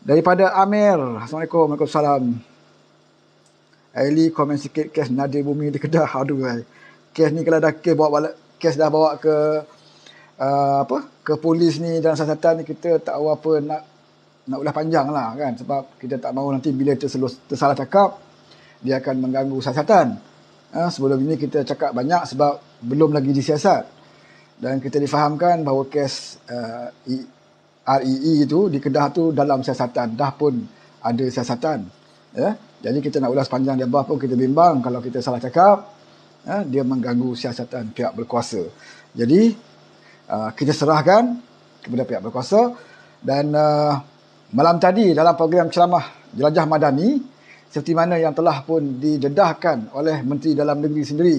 Daripada Amir. Assalamualaikum. Waalaikumsalam. Aili komen sikit kes Nadir Bumi di Kedah. Aduh, kes ni kalau dah kes dah bawa ke ke polis ni dan siasatan ni, kita tak tahu apa nak ulah panjang lah kan, sebab kita tak mahu nanti bila tersalah cakap dia akan mengganggu siasatan. Sebelum ini kita cakap banyak sebab belum lagi disiasat, dan kita difahamkan bahawa kes REE itu di Kedah tu dalam siasatan, dah pun ada siasatan, ya. Jadi kita nak ulas panjang dia pun kita bimbang kalau kita salah cakap, dia mengganggu siasatan pihak berkuasa. Jadi kita serahkan kepada pihak berkuasa. Dan malam tadi dalam program ceramah Jelajah Madani, seperti mana yang telah pun didedahkan oleh Menteri Dalam Negeri sendiri,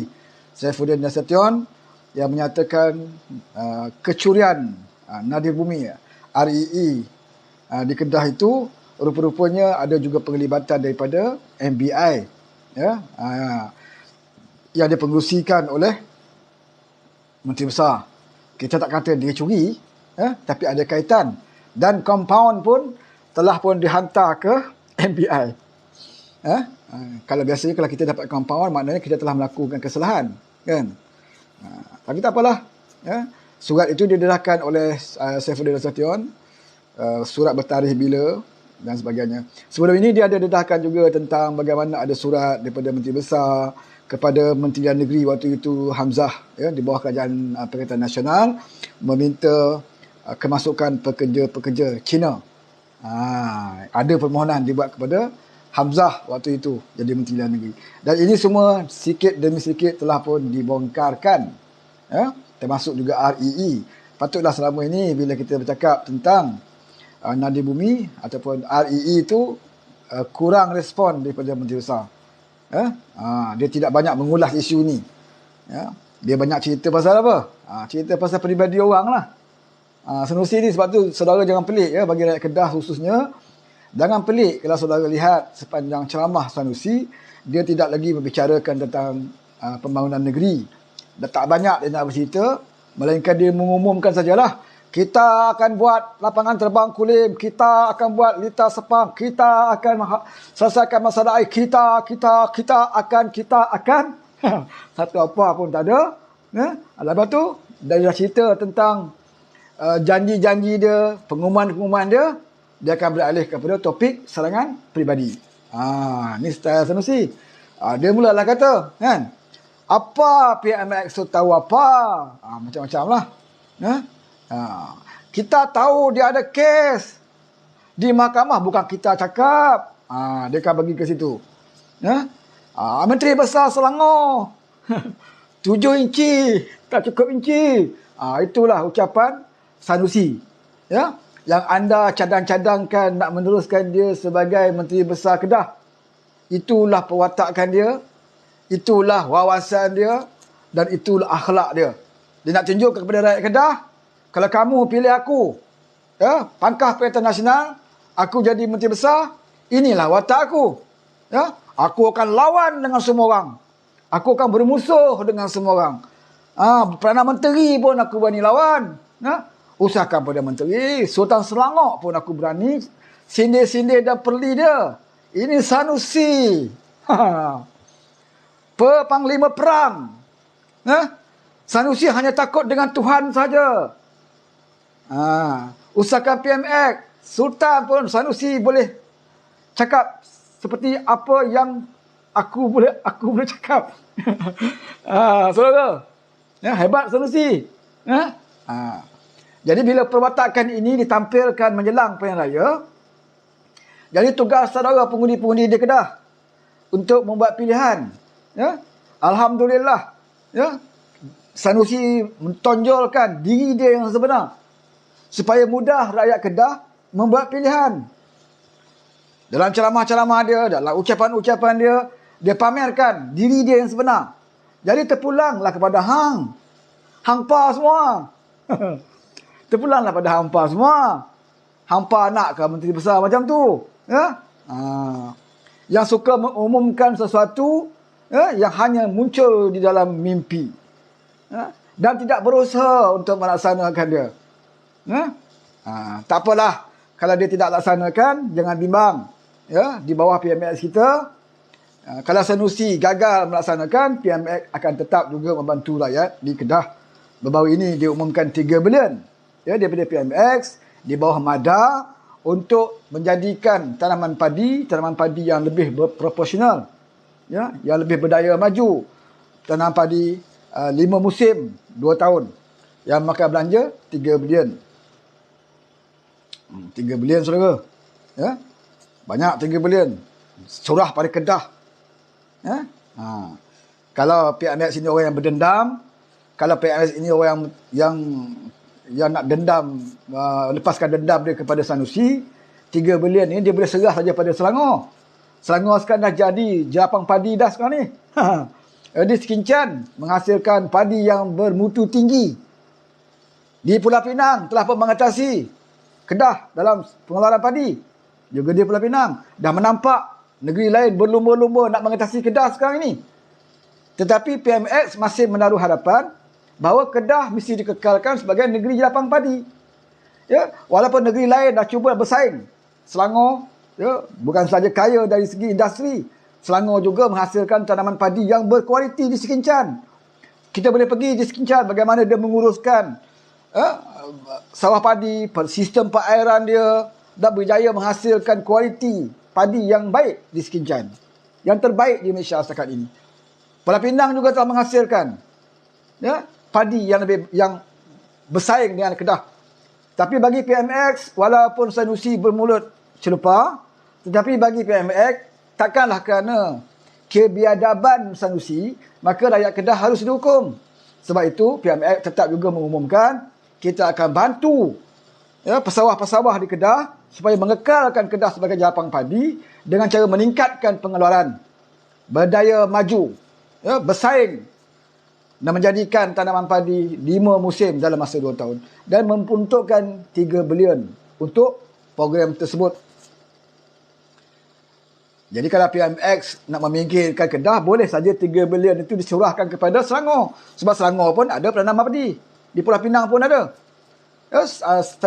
Saifuddin Nasution, yang menyatakan kecurian Nadir Bumi REE di Kedah itu rupa-rupanya ada juga penglibatan daripada MBI, ya, yang dipengerusikan oleh Menteri Besar. Kita tak kata dia curi, tapi ada kaitan, dan kompaun pun telah pun dihantar ke MBI. Kalau biasanya kalau kita dapat kompaun, maknanya kita telah melakukan kesalahan, kan? Tapi tak apalah, surat itu didedahkan oleh Saifuddin Nasution, surat bertarikh bila dan sebagainya. Sebelum ini dia ada dedahkan juga tentang bagaimana ada surat daripada Menteri Besar kepada Menteri Dalam Negeri waktu itu, Hamzah, ya, di bawah Kerajaan Perkhidmatan Nasional, meminta kemasukan pekerja-pekerja Cina. Ada permohonan dibuat kepada Hamzah waktu itu jadi Menteri Dalam Negeri. Dan ini semua sikit demi sikit telah pun dibongkarkan, ya, termasuk juga REE. Patutlah selama ini bila kita bercakap tentang Nadir Bumi ataupun REE itu kurang respon daripada Menteri Besar. Dia tidak banyak mengulas isu ni. Dia banyak cerita pasal apa? Cerita pasal peribadi orang lah. Sanusi ni, sebab tu saudara jangan pelik, ya, bagi rakyat Kedah khususnya. Jangan pelik kalau saudara lihat sepanjang ceramah Sanusi, dia tidak lagi membicarakan tentang pembangunan negeri. Dah tak banyak dia nak bercerita, melainkan dia mengumumkan sajalah, kita akan buat lapangan terbang Kulim, kita akan buat litar Sepang, kita akan selesaikan masalah air, kita akan satu apa pun tak ada. Lepas tu dia dah cerita tentang janji-janji dia, pengumuman-pengumuman dia akan beralih kepada topik serangan peribadi. Ni style Sanusi. Dia mulalah kata, kan, apa PMX tu tahu apa? Macam-macam lah. Kita tahu dia ada kes di mahkamah, bukan kita cakap. Dia akan bagi ke situ. Menteri Besar Selangor 7 inci, tak cukup inci. Itulah ucapan Sanusi, ya, yang anda cadang-cadangkan nak meneruskan dia sebagai Menteri Besar Kedah. Itulah perwatakan dia, itulah wawasan dia, dan itulah akhlak dia. Dia nak tunjuk kepada rakyat Kedah, kalau kamu pilih aku, ya, pangkah Perkhidmatan Nasional, aku jadi Menteri Besar, inilah watak aku. Ya, aku akan lawan dengan semua orang. Aku akan bermusuh dengan semua orang. Perdana Menteri pun aku berani lawan. Usahakan Perdana Menteri, Sultan Selangor pun aku berani sindir-sindir dan perli dia. Ini Sanusi. Panglima perang. Sanusi hanya takut dengan Tuhan saja. Usahakan PMX, Sultan pun Sanusi boleh cakap seperti apa yang aku boleh cakap. Saudara, ya, hebat Sanusi. Jadi bila perwatakan ini ditampilkan menjelang pilihan raya, jadi tugas saudara pengundi-pengundi di Kedah untuk membuat pilihan. Ya, alhamdulillah, ya, Sanusi mentonjolkan diri dia yang sebenar, supaya mudah rakyat Kedah membuat pilihan. Dalam ceramah-ceramah dia, dalam ucapan-ucapan dia, dia pamerkan diri dia yang sebenar. Jadi terpulanglah kepada hangpa semua. Terpulanglah pada hangpa semua. Hangpa nak ke Menteri Besar macam tu, ya? Yang suka mengumumkan sesuatu, ya, yang hanya muncul di dalam mimpi, ya, dan tidak berusaha untuk melaksanakan dia. Tak apalah kalau dia tidak laksanakan, jangan bimbang. Ya, di bawah PMX kita, kalau Sanusi gagal melaksanakan, PMX akan tetap juga membantu rakyat di Kedah. Baru ini diumumkan 3 bilion ya, daripada PMX di bawah MADA untuk menjadikan tanaman padi yang lebih berproporsional, ya, yang lebih berdaya maju. Tanaman padi 5 musim 2 tahun yang makan belanja 3 bilion. 3 bilion saudara. Ya. Banyak 3 bilion. Curah pada Kedah. Ya. Kalau PMX ini orang yang berdendam, kalau PMX ini orang yang nak dendam, lepaskan dendam dia kepada Sanusi, 3 bilion ini dia boleh serah saja pada Selangor. Selangor sekarang dah jadi jelapang padi dah sekarang ni. Di Sekincan menghasilkan padi yang bermutu tinggi. Di Pulau Pinang telah pun mengatasi Kedah dalam pengeluaran padi. Juga di Pulau Pinang dah menampak negeri lain berlumba-lumba nak mengatasi Kedah sekarang ini. Tetapi PMX masih menaruh harapan bahawa Kedah mesti dikekalkan sebagai negeri jelapang padi. Ya, walaupun negeri lain dah cuba bersaing. Selangor, ya, bukan sahaja kaya dari segi industri, Selangor juga menghasilkan tanaman padi yang berkualiti di Sekincan. Kita boleh pergi di Sekincan bagaimana dia menguruskan sawah padi, sistem perairan dia, dan berjaya menghasilkan kualiti padi yang baik di Sekincan. Yang terbaik di Malaysia setakat ini. Pulau Pinang juga telah menghasilkan, ya, padi yang bersaing dengan Kedah. Tapi bagi PMX, walaupun Sanusi bermulut celupa, tetapi bagi PMX, takkanlah kerana kebiadaban Sanusi, maka rakyat Kedah harus dihukum. Sebab itu, PMX tetap juga mengumumkan, kita akan bantu, ya, pesawah-pesawah di Kedah supaya mengekalkan Kedah sebagai jelapang padi dengan cara meningkatkan pengeluaran, berdaya maju, ya, bersaing dan menjadikan tanaman padi 5 musim dalam masa 2 tahun dan memperuntukkan 3 bilion untuk program tersebut. Jadi kalau PMX nak memikirkan Kedah, boleh saja 3 bilion itu dicurahkan kepada Selangor. Sebab Selangor pun ada penanam padi. Di Pulau Pinang pun ada. Ya, 1,5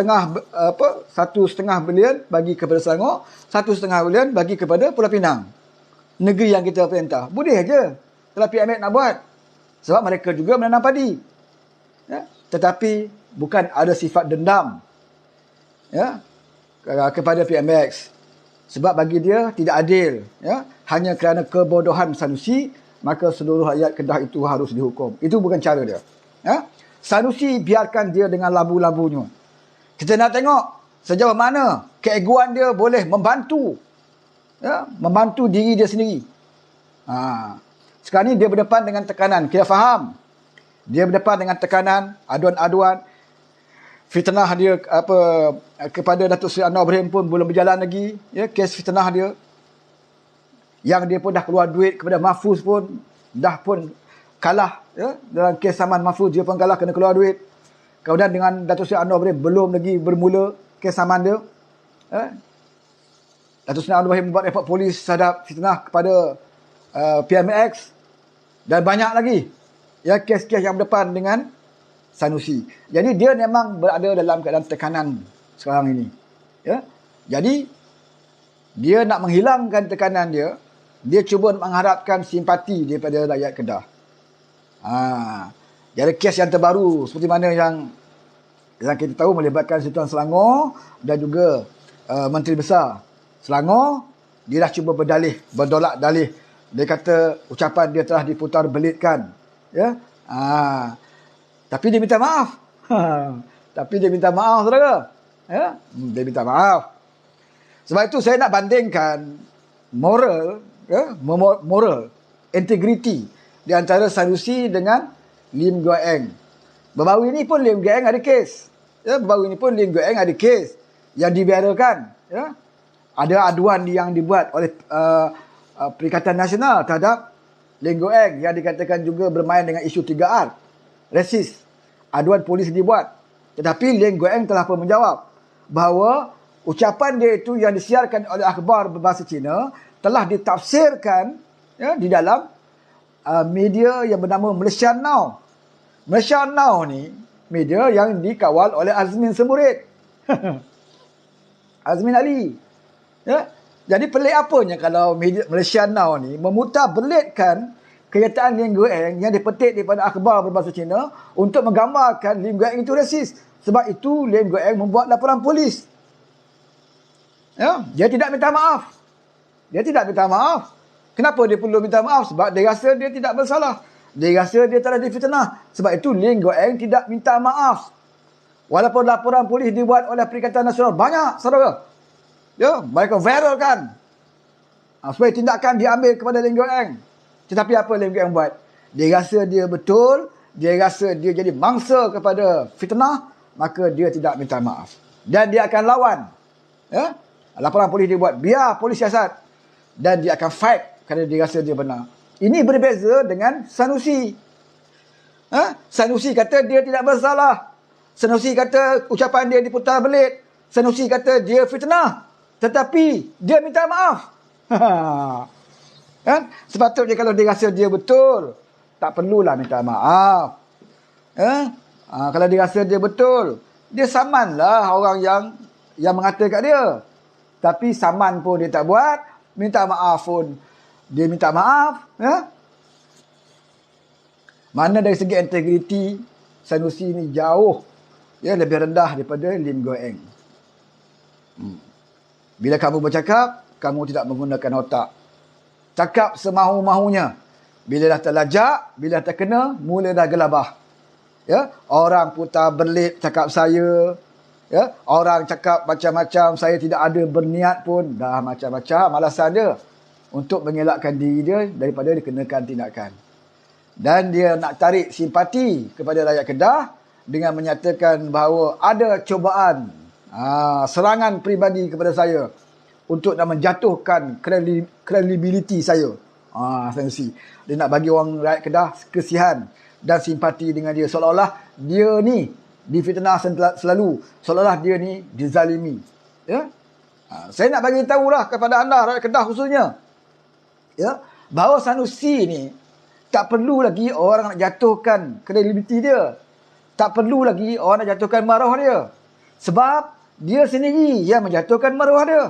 bilion bagi kepada Selangor, 1,5 bilion bagi kepada Pulau Pinang. Negeri yang kita perintah. Boleh aja kalau PMX nak buat. Sebab mereka juga menanam padi. Ya, tetapi bukan ada sifat dendam, ya, kepada PMX. Sebab bagi dia tidak adil, ya, hanya kerana kebodohan Sanusi, maka seluruh rakyat Kedah itu harus dihukum. Itu bukan cara dia. Ya. Sanusi biarkan dia dengan labu-labunya. Kita nak tengok sejauh mana keegoan dia boleh membantu, ya, membantu diri dia sendiri. Sekarang ni dia berdepan dengan tekanan. Kita faham. Dia berdepan dengan tekanan, aduan-aduan. Fitnah dia kepada Datuk Seri Anwar Ibrahim pun belum berjalan lagi. Ya, kes fitnah dia. Yang dia pun dah keluar duit kepada Mahfuz pun dah pun kalah, ya, dalam kes saman Mahfuz dia pun kalah kena keluar duit. Kemudian dengan Datuk Seri Anwar Ibrahim belum lagi bermula kes saman dia. Datuk Seri Anwar Ibrahim membuat report polis terhadap fitnah kepada PMX dan banyak lagi, ya, kes-kes yang berdepan dengan Sanusi. Jadi dia memang berada dalam keadaan tekanan sekarang ini. Ya. Jadi dia nak menghilangkan tekanan dia, dia cuba mengharapkan simpati daripada rakyat Kedah. Jadi kes yang terbaru seperti mana yang kita tahu melibatkan Sultan Selangor dan juga Menteri Besar Selangor, dia dah cuba berdolak dalih. Dia kata ucapan dia telah diputar belitkan, ya. Tapi dia minta maaf. Tapi dia minta maaf, saudara. Ya, dia minta maaf. Sebab itu saya nak bandingkan moral, ya, moral, integriti di antara Sanusi dengan Lim Guo Eng. Baru ini pun Lim Guo Eng ada kes. Ya, baru ini pun Lim Guo Eng ada kes yang dibiarkan. Ya. Ada aduan yang dibuat oleh Perikatan Nasional terhadap Lim Guo Eng yang dikatakan juga bermain dengan isu 3R. Resis. Aduan polis dibuat. Tetapi Lim Guo Eng telah pun menjawab bahawa ucapan dia itu yang disiarkan oleh akhbar berbahasa Cina telah ditafsirkan, ya, di dalam media yang bernama Malaysia Now. Malaysia Now ni media yang dikawal oleh Azmin Semburit. Azmin Ali. Ya. Jadi pelik apanya kalau media Malaysia Now ni memutarbelitkan kenyataan Lim Guang yang dipetik daripada akhbar berbahasa Cina untuk menggambarkan Lim Guang itu rasis. Sebab itu Lim Guang membuat laporan polis. Ya, dia tidak minta maaf. Dia tidak minta maaf. Kenapa dia perlu minta maaf? Sebab dia rasa dia tidak bersalah. Dia rasa dia telah difitnah. Sebab itu Lim Guang tidak minta maaf. Walaupun laporan polis dibuat oleh Perikatan Nasional banyak, saudara. Ya, mereka viralkan. Supaya tindakan diambil kepada Lim Guang. Tetapi apa Lim Guang buat? Dia rasa dia betul, dia rasa dia jadi mangsa kepada fitnah, maka dia tidak minta maaf. Dan dia akan lawan. Ya? Laporan polis dia buat, biar polis siasat. Dan dia akan fight kerana dia rasa dia benar. Ini berbeza dengan Sanusi. Sanusi kata dia tidak bersalah. Sanusi kata ucapan dia diputar belit. Sanusi kata dia fitnah. Tetapi dia minta maaf. Kan? Sepatutnya kalau dia rasa dia betul, tak perlulah minta maaf. Kalau dia rasa dia betul, dia samanlah orang yang mengata kat dia. Tapi saman pun dia tak buat, minta maaf pun dia minta maaf. Mana dari segi integriti, Sanusi ni jauh lebih rendah daripada Lim Guang. Bila kamu bercakap, kamu tidak menggunakan otak. Cakap semahu-mahunya. Bila dah terlajak, bila dah terkena, mula dah gelabah. Ya, orang putar belit cakap saya. Ya, orang cakap macam-macam, saya tidak ada berniat pun. Dah macam-macam alasan dia untuk mengelakkan diri dia daripada dikenakan tindakan. Dan dia nak tarik simpati kepada rakyat Kedah dengan menyatakan bahawa ada cubaan serangan peribadi kepada saya untuk nak menjatuhkan kredibiliti saya. Sanusi. Dia nak bagi orang rakyat Kedah kesihan dan simpati dengan dia. Seolah-olah dia ni difitnah selalu. Seolah-olah dia ni dizalimi. Ya? Saya nak bagi tahulah kepada anda, rakyat Kedah khususnya. Ya? Bahawa Sanusi ni tak perlu lagi orang nak jatuhkan kredibiliti dia. Tak perlu lagi orang nak jatuhkan maruah dia. Sebab dia sendiri yang menjatuhkan maruah dia.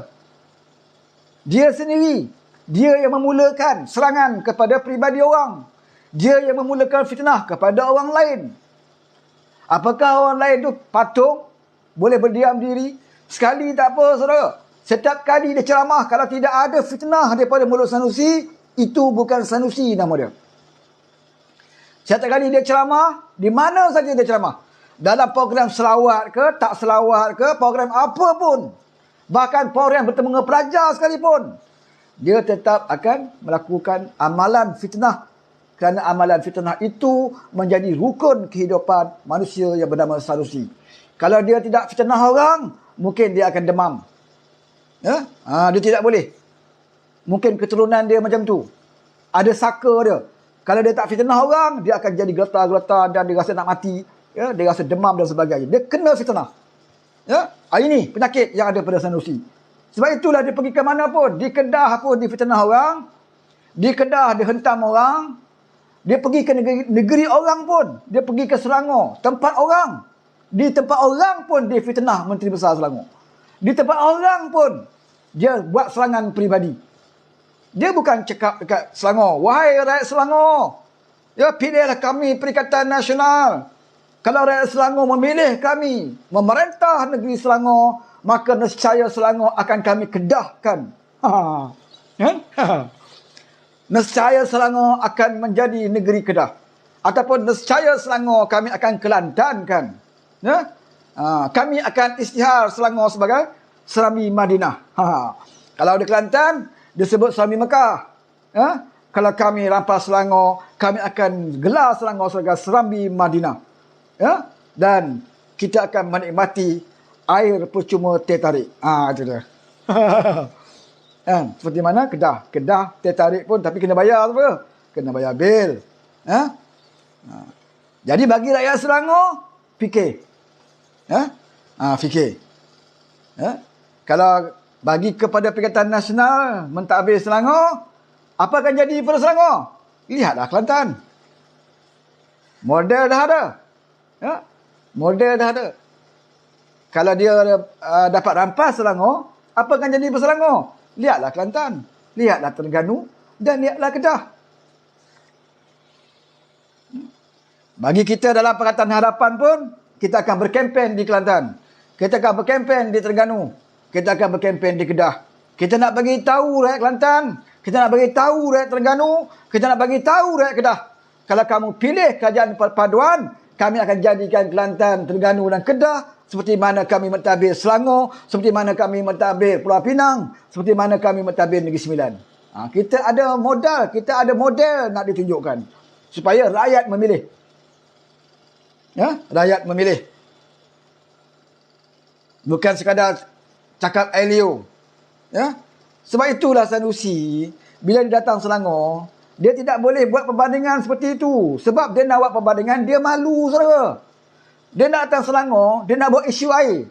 Dia sendiri. Dia yang memulakan serangan kepada peribadi orang. Dia yang memulakan fitnah kepada orang lain. Apakah orang lain tu patung? Boleh berdiam diri? Sekali tak apa, saudara. Setiap kali dia ceramah, kalau tidak ada fitnah daripada mulut Sanusi, itu bukan Sanusi nama dia. Setiap kali dia ceramah, di mana saja dia ceramah. Dalam program selawat ke, tak selawat ke, program apa pun. Bahkan program bertemu dengan pelajar sekalipun. Dia tetap akan melakukan amalan fitnah. Kerana amalan fitnah itu menjadi rukun kehidupan manusia yang bernama Sanusi. Kalau dia tidak fitnah orang, mungkin dia akan demam. Ya? Dia tidak boleh. Mungkin keturunan dia macam tu. Ada saka dia. Kalau dia tak fitnah orang, dia akan jadi geletar-geletar dan dia rasa nak mati. Ya, dia rasa demam dan sebagainya. Dia kena fitnah. Ya, ini penyakit yang ada pada Sanusi. Sebab itulah dia pergi ke mana pun. Di Kedah pun dia fitnah orang. Di Kedah dia hentam orang. Dia pergi ke negeri orang pun. Dia pergi ke Selangor, tempat orang. Di tempat orang pun dia fitnah Menteri Besar Selangor. Di tempat orang pun dia buat serangan peribadi. Dia bukan cakap dekat Selangor, wahai rakyat Selangor, ya, pilihlah kami Perikatan Nasional. Kalau rakyat Selangor memilih kami memerintah negeri Selangor, maka nescaya Selangor akan kami kedahkan. Nescaya Selangor akan menjadi negeri Kedah. Ataupun nescaya Selangor kami akan kelantankan. Ya? Kami akan isytihar Selangor sebagai Serambi Madinah. Kalau di Kelantan, disebut Serambi Mekah. Ya? Kalau kami rampas Selangor, kami akan gelar Selangor sebagai Serambi Madinah. Ya? Dan kita akan menikmati air percuma teh tarik. Itu dia. Seperti mana Kedah. Kedah teh tarik pun tapi kena bayar apa? Kena bayar bil. Jadi bagi rakyat Selangor, fikir. Fikir. Kalau bagi kepada Perikatan Nasional mentadbir Selangor, apa akan jadi pada Selangor? Lihatlah Kelantan. Model dah ada. Model dah ada. Kalau dia dapat rampas Selangor, apa akan jadi berselangor? Lihatlah Kelantan, lihatlah Terengganu, dan lihatlah Kedah. Bagi kita dalam Pakatan Harapan pun, kita akan berkempen di Kelantan. Kita akan berkempen di Terengganu. Kita akan berkempen di Kedah. Kita nak bagi tahu rakyat Kelantan, kita nak bagi tahu rakyat Terengganu, kita nak bagi tahu rakyat Kedah. Kalau kamu pilih kerajaan perpaduan, kami akan jadikan Kelantan, Terengganu dan Kedah seperti mana kami mentadbir Selangor, seperti mana kami mentadbir Pulau Pinang, seperti mana kami mentadbir Negeri Sembilan. Kita ada model nak ditunjukkan supaya rakyat memilih. Ya, rakyat memilih. Bukan sekadar cakap air liur. Ya. Sebab itulah Sanusi bila dia datang Selangor, dia tidak boleh buat perbandingan seperti itu. Sebab dia nak buat perbandingan, dia malu, saudara. Dia nak datang Selangor, dia nak bawa isu air.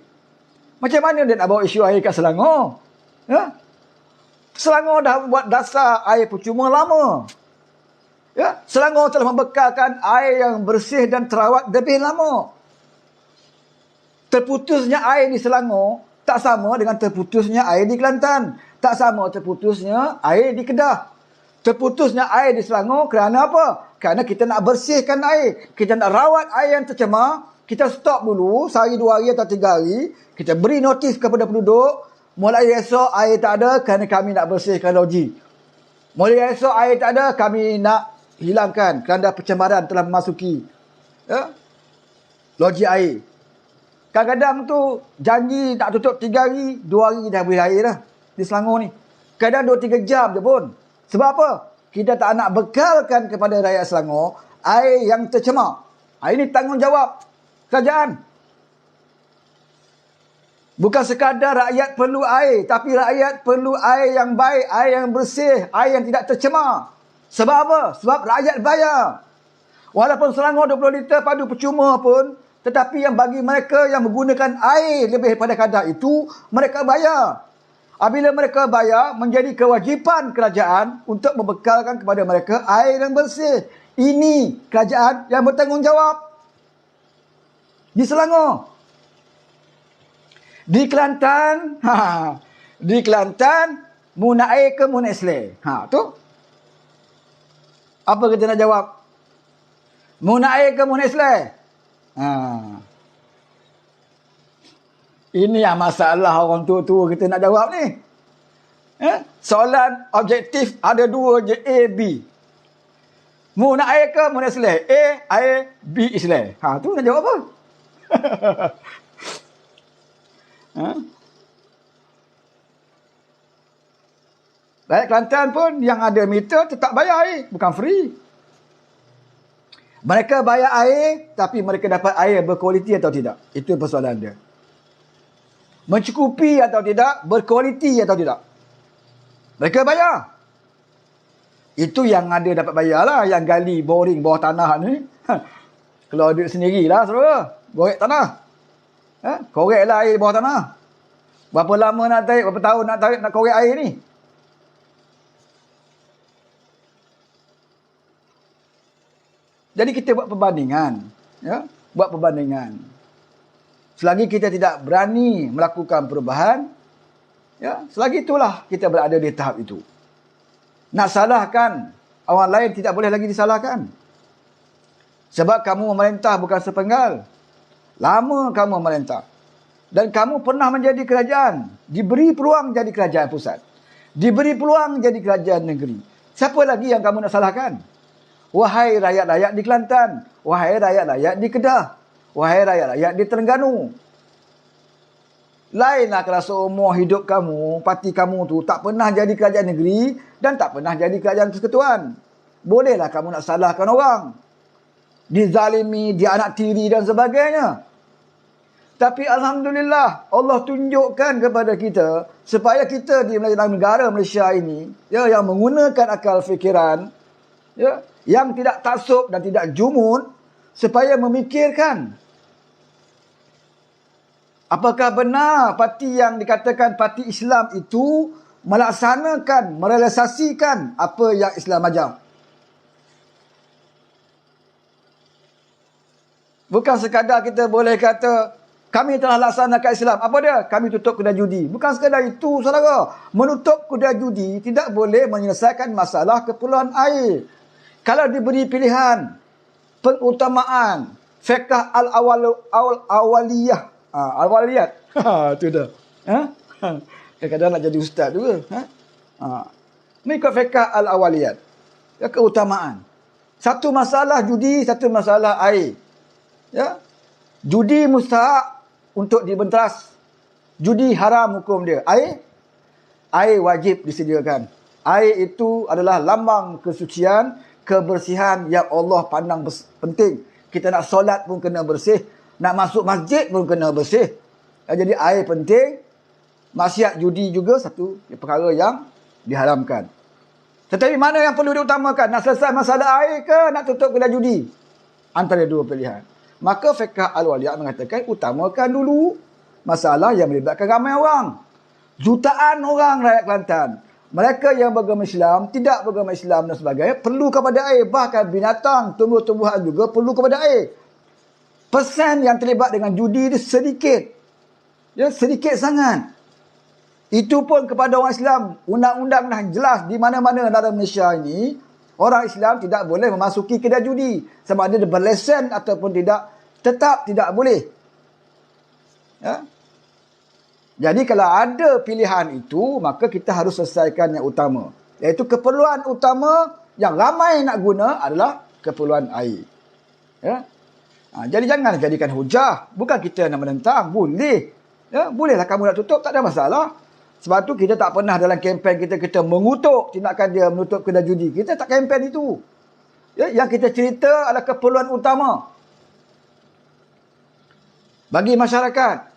Macam mana dia nak bawa isu air kat Selangor? Ya? Selangor dah buat dasar air percuma lama. Ya? Selangor telah membekalkan air yang bersih dan terawat lebih lama. Terputusnya air di Selangor tak sama dengan terputusnya air di Kelantan. Tak sama terputusnya air di Kedah. Terputusnya air di Selangor kerana apa? Kerana kita nak bersihkan air. Kita nak rawat air yang tercemar. Kita stop dulu, sehari 2 hari atau 3 hari. Kita beri notis kepada penduduk. Mulai esok air tak ada kerana kami nak bersihkan loji. Mulai esok air tak ada, kami nak hilangkan kerana pencemaran telah memasuki loji air. Kadang-kadang tu janji tak tutup 3 hari, 2 hari dah beri air dah di Selangor ni. Kadang 2-3 jam je pun. Sebab apa? Kita tak nak bekalkan kepada rakyat Selangor air yang tercemar. Ini tanggungjawab kerajaan. Bukan sekadar rakyat perlu air, tapi rakyat perlu air yang baik, air yang bersih, air yang tidak tercemar. Sebab apa? Sebab rakyat bayar. Walaupun Selangor 20 liter padu percuma pun, tetapi yang bagi mereka yang menggunakan air lebih daripada kadar itu, mereka bayar. Apabila mereka bayar, menjadi kewajipan kerajaan untuk membekalkan kepada mereka air yang bersih. Ini kerajaan yang bertanggungjawab. Di Selangor. Di Kelantan, di Kelantan, muna air ke muna isle. Tu. Apa kita nak jawab? Muna air ke muna isle? Ini yang masalah orang tua-tua kita nak jawab ni. Soalan objektif ada 2 je, A, B. Mu nak air ke mu nak islah? A, air, B, islah. Tu nak jawab apa? Rakyat Kelantan pun yang ada meter tetap bayar air, bukan free. Mereka bayar air, tapi mereka dapat air berkualiti atau tidak? Itu persoalan dia. Mencukupi atau tidak, berkualiti atau tidak. Mereka bayar. Itu yang ada dapat bayar lah. Yang gali boring bawah tanah ni. Kalau duit sendirilah, saudara. Korek tanah. Koreklah air bawah tanah. Berapa lama nak tarik, berapa tahun nak tarik, nak korek air ni? Jadi kita buat perbandingan. Buat perbandingan. Selagi kita tidak berani melakukan perubahan, selagi itulah kita berada di tahap itu. Nak salahkan orang lain tidak boleh lagi disalahkan. Sebab kamu memerintah bukan sepenggal. Lama kamu memerintah. Dan kamu pernah menjadi kerajaan. Diberi peluang jadi kerajaan pusat. Diberi peluang jadi kerajaan negeri. Siapa lagi yang kamu nak salahkan? Wahai rakyat-rakyat di Kelantan. Wahai rakyat-rakyat di Kedah. Wahai rakyat-rakyat di Terengganu. Lainlah kalau seumur hidup kamu, parti kamu tu tak pernah jadi kerajaan negeri dan tak pernah jadi kerajaan persekutuan. Bolehlah kamu nak salahkan orang. Dizalimi, dianak tiri dan sebagainya. Tapi Alhamdulillah, Allah tunjukkan kepada kita supaya kita di dalam negara Malaysia ini, yang menggunakan akal fikiran, yang tidak taksub dan tidak jumud, supaya memikirkan apakah benar parti yang dikatakan parti Islam itu melaksanakan, merealisasikan apa yang Islam ajar. Bukan sekadar kita boleh kata Kami telah laksanakan Islam. Apa dia? Kami tutup kedai judi. Bukan sekadar itu, saudara. Menutup kedai judi tidak boleh menyelesaikan masalah keperluan air. Kalau diberi pilihan, pengutamaan, fiqh al-awaliyah. Awaliyat. Itu dah. Kadang-kadang nak jadi ustaz juga. Mengikut fiqh al-awaliyat. Keutamaan. Satu masalah judi, satu masalah air. Ya. Judi mustahak untuk dibenteras. Judi haram hukum dia. Air wajib disediakan. Air itu adalah lambang kesucian, kebersihan yang Allah pandang penting. Kita nak solat pun kena bersih. Nak masuk masjid pun kena bersih. Jadi air penting. Maksiat judi juga satu perkara yang diharamkan. Tetapi mana yang perlu diutamakan? Nak selesai masalah air ke nak tutup kedai judi? Antara dua pilihan. Maka fiqh al-waliyat mengatakan utamakan dulu masalah yang melibatkan ramai orang. Jutaan orang rakyat Kelantan. Mereka yang beragama Islam, tidak beragama Islam dan sebagainya, perlu kepada air. Bahkan binatang, tumbuh-tumbuhan juga perlu kepada air. Persen yang terlibat dengan judi itu sedikit. Ya, sedikit sangat. Itu pun kepada orang Islam. Undang-undang dah jelas di mana-mana dalam Malaysia ini, orang Islam tidak boleh memasuki kedai judi. Sama ada dia berlesen ataupun tidak, tetap tidak boleh. Ya? Jadi kalau ada pilihan itu, maka kita harus selesaikan yang utama. Iaitu keperluan utama yang ramai nak guna adalah keperluan air. Ya? Jadi jangan jadikan hujah. Bukan kita nak menentang. Boleh. Ya? Bolehlah kamu nak tutup, tak ada masalah. Sebab tu kita tak pernah dalam kempen kita mengutuk tindakan dia menutup kedai judi. Kita tak kempen itu. Ya? Yang kita cerita adalah keperluan utama bagi masyarakat.